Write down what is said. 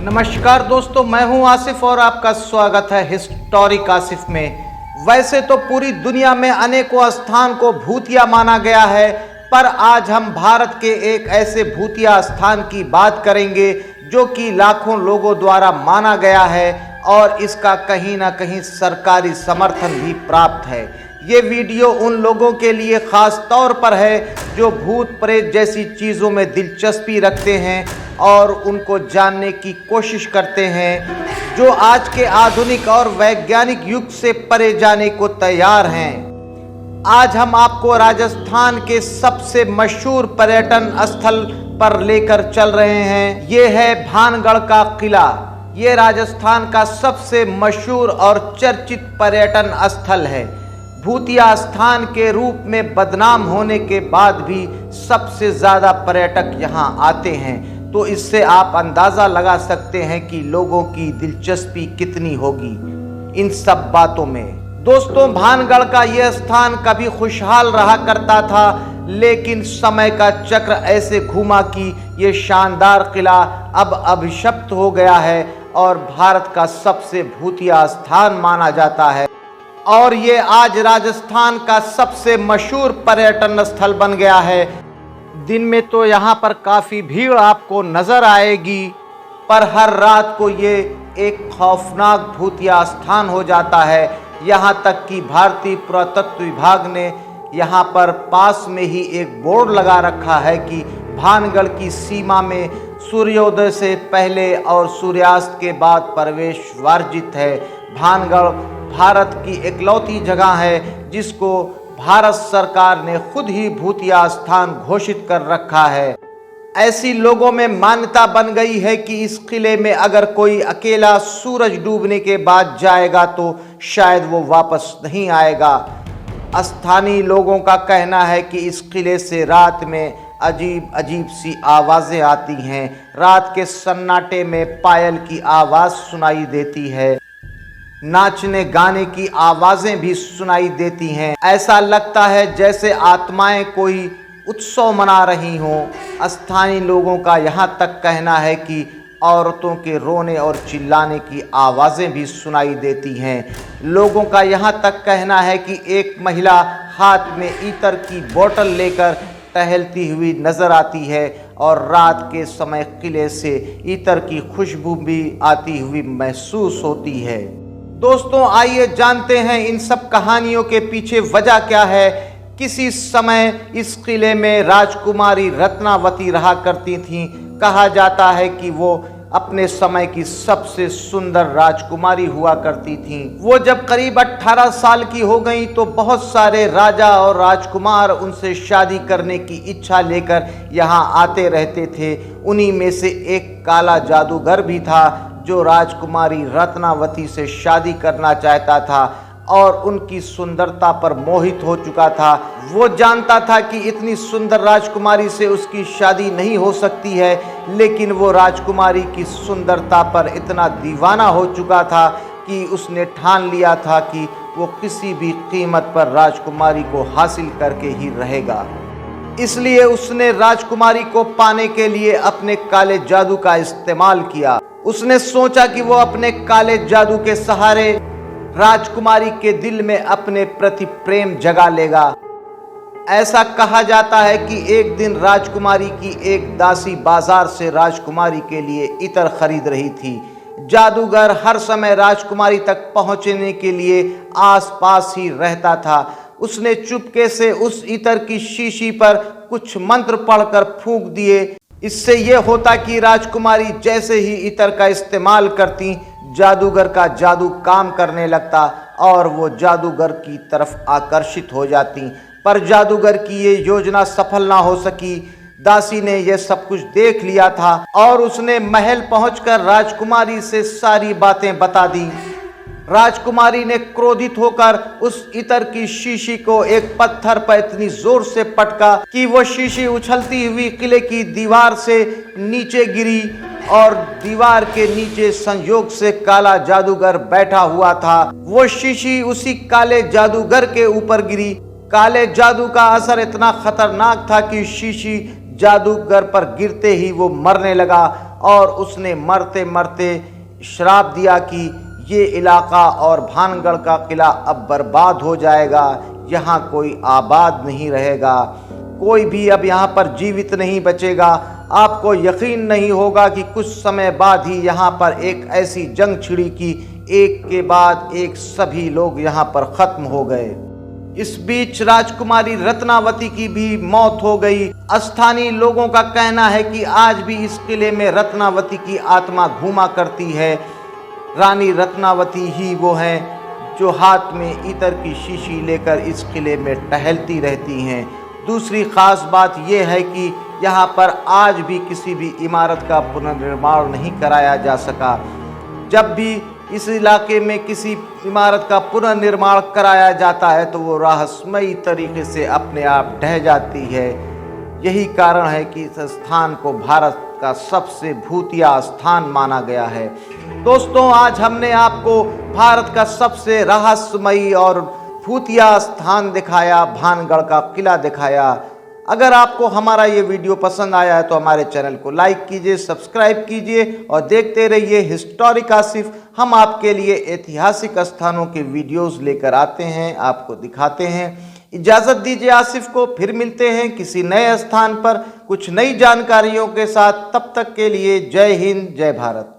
नमस्कार दोस्तों, मैं हूं आसिफ और आपका स्वागत है हिस्टोरिक आसिफ में। वैसे तो पूरी दुनिया में अनेकों स्थान को भूतिया माना गया है, पर आज हम भारत के एक ऐसे भूतिया स्थान की बात करेंगे जो कि लाखों लोगों द्वारा माना गया है और इसका कहीं ना कहीं सरकारी समर्थन भी प्राप्त है। ये वीडियो उन लोगों के लिए खास तौर पर है जो भूत प्रेत जैसी चीज़ों में दिलचस्पी रखते हैं और उनको जानने की कोशिश करते हैं, जो आज के आधुनिक और वैज्ञानिक युग से परे जाने को तैयार हैं। आज हम आपको राजस्थान के सबसे मशहूर पर्यटन स्थल पर लेकर चल रहे हैं। ये है भानगढ़ का किला। ये राजस्थान का सबसे मशहूर और चर्चित पर्यटन स्थल है। भूतिया स्थान के रूप में बदनाम होने के बाद भी सबसे ज़्यादा पर्यटक यहाँ आते हैं, तो इससे आप अंदाज़ा लगा सकते हैं कि लोगों की दिलचस्पी कितनी होगी इन सब बातों में। दोस्तों, भानगढ़ का यह स्थान कभी खुशहाल रहा करता था, लेकिन समय का चक्र ऐसे घूमा कि ये शानदार किला अब अभिशप्त हो गया है और भारत का सबसे भूतिया स्थान माना जाता है। और ये आज राजस्थान का सबसे मशहूर पर्यटन स्थल बन गया है। दिन में तो यहाँ पर काफ़ी भीड़ आपको नज़र आएगी, पर हर रात को ये एक खौफनाक भूतिया स्थान हो जाता है। यहाँ तक कि भारतीय पुरातत्व विभाग ने यहाँ पर पास में ही एक बोर्ड लगा रखा है कि भानगढ़ की सीमा में सूर्योदय से पहले और सूर्यास्त के बाद प्रवेश वर्जित है। भानगढ़ भारत की इकलौती जगह है जिसको भारत सरकार ने खुद ही भूतिया स्थान घोषित कर रखा है। ऐसी लोगों में मान्यता बन गई है कि इस किले में अगर कोई अकेला सूरज डूबने के बाद जाएगा तो शायद वो वापस नहीं आएगा। स्थानीय लोगों का कहना है कि इस किले से रात में अजीब अजीब सी आवाज़ें आती हैं। रात के सन्नाटे में पायल की आवाज़ सुनाई देती है, नाचने गाने की आवाज़ें भी सुनाई देती हैं। ऐसा लगता है जैसे आत्माएं कोई उत्सव मना रही हों। स्थानीय लोगों का यहाँ तक कहना है कि औरतों के रोने और चिल्लाने की आवाज़ें भी सुनाई देती हैं। लोगों का यहाँ तक कहना है कि एक महिला हाथ में ईतर की बोतल लेकर टहलती हुई नज़र आती है और रात के समय किले से ईतर की खुशबू भी आती हुई महसूस होती है। दोस्तों, आइए जानते हैं इन सब कहानियों के पीछे वजह क्या है। किसी समय इस किले में राजकुमारी रत्नावती रहा करती थीं। कहा जाता है कि वो अपने समय की सबसे सुंदर राजकुमारी हुआ करती थीं। वो जब करीब 18 साल की हो गई तो बहुत सारे राजा और राजकुमार उनसे शादी करने की इच्छा लेकर यहाँ आते रहते थे। उन्हीं में से एक काला जादूगर भी था जो राजकुमारी रत्नावती से शादी करना चाहता था और उनकी सुंदरता पर मोहित हो चुका था। वो जानता था कि इतनी सुंदर राजकुमारी से उसकी शादी नहीं हो सकती है, लेकिन वो राजकुमारी की सुंदरता पर इतना दीवाना हो चुका था कि उसने ठान लिया था कि वो किसी भी कीमत पर राजकुमारी को हासिल करके ही रहेगा। इसलिए उसने राजकुमारी को पाने के लिए अपने काले जादू का इस्तेमाल किया। उसने सोचा कि वो अपने काले जादू के सहारे राजकुमारी के दिल में अपने प्रति प्रेम जगा लेगा। ऐसा कहा जाता है कि एक दिन राजकुमारी की एक दासी बाजार से राजकुमारी के लिए इत्र खरीद रही थी। जादूगर हर समय राजकुमारी तक पहुंचने के लिए आसपास ही रहता था। उसने चुपके से उस इत्र की शीशी पर कुछ मंत्र पढ़कर फूंक दिए। इससे यह होता कि राजकुमारी जैसे ही इत्र का इस्तेमाल करती, जादूगर का जादू काम करने लगता और वो जादूगर की तरफ आकर्षित हो जाती। पर जादूगर की ये योजना सफल ना हो सकी। दासी ने यह सब कुछ देख लिया था और उसने महल पहुंचकर राजकुमारी से सारी बातें बता दी। राजकुमारी ने क्रोधित होकर उस इत्र की शीशी को एक पत्थर पर इतनी जोर से पटका कि वो शीशी उछलती हुई किले की दीवार से नीचे गिरी और दीवार के नीचे संयोग से काला जादूगर बैठा हुआ था। वो शीशी उसी काले जादूगर के ऊपर गिरी। काले जादू का असर इतना खतरनाक था कि शीशी जादूगर पर गिरते ही वो मरने लगा और उसने मरते मरते श्राप दिया कि ये इलाका और भानगढ़ का किला अब बर्बाद हो जाएगा, यहाँ कोई आबाद नहीं रहेगा, कोई भी अब यहाँ पर जीवित नहीं बचेगा। आपको यकीन नहीं होगा कि कुछ समय बाद ही यहाँ पर एक ऐसी जंग छिड़ी कि एक के बाद एक सभी लोग यहाँ पर खत्म हो गए। इस बीच राजकुमारी रत्नावती की भी मौत हो गई। स्थानीय लोगों का कहना है कि आज भी इस किले में रत्नावती की आत्मा घूमा करती है। रानी रत्नावती ही वो हैं जो हाथ में इत्र की शीशी लेकर इस किले में टहलती रहती हैं। दूसरी खास बात यह है कि यहाँ पर आज भी किसी भी इमारत का पुनर्निर्माण नहीं कराया जा सका। जब भी इस इलाके में किसी इमारत का पुनर्निर्माण कराया जाता है तो वो रहस्यमयी तरीके से अपने आप ढह जाती है। यही कारण है कि इस स्थान को भारत का सबसे भूतिया स्थान माना गया है। दोस्तों, आज हमने आपको भारत का सबसे रहस्यमयी और भूतिया स्थान दिखाया, भानगढ़ का किला दिखाया। अगर आपको हमारा ये वीडियो पसंद आया है तो हमारे चैनल को लाइक कीजिए, सब्सक्राइब कीजिए और देखते रहिए हिस्टोरिक आसिफ। हम आपके लिए ऐतिहासिक स्थानों के वीडियोस लेकर आते हैं, आपको दिखाते हैं। इजाज़त दीजिए आसिफ को, फिर मिलते हैं किसी नए स्थान पर कुछ नई जानकारियों के साथ। तब तक के लिए जय हिंद, जय भारत।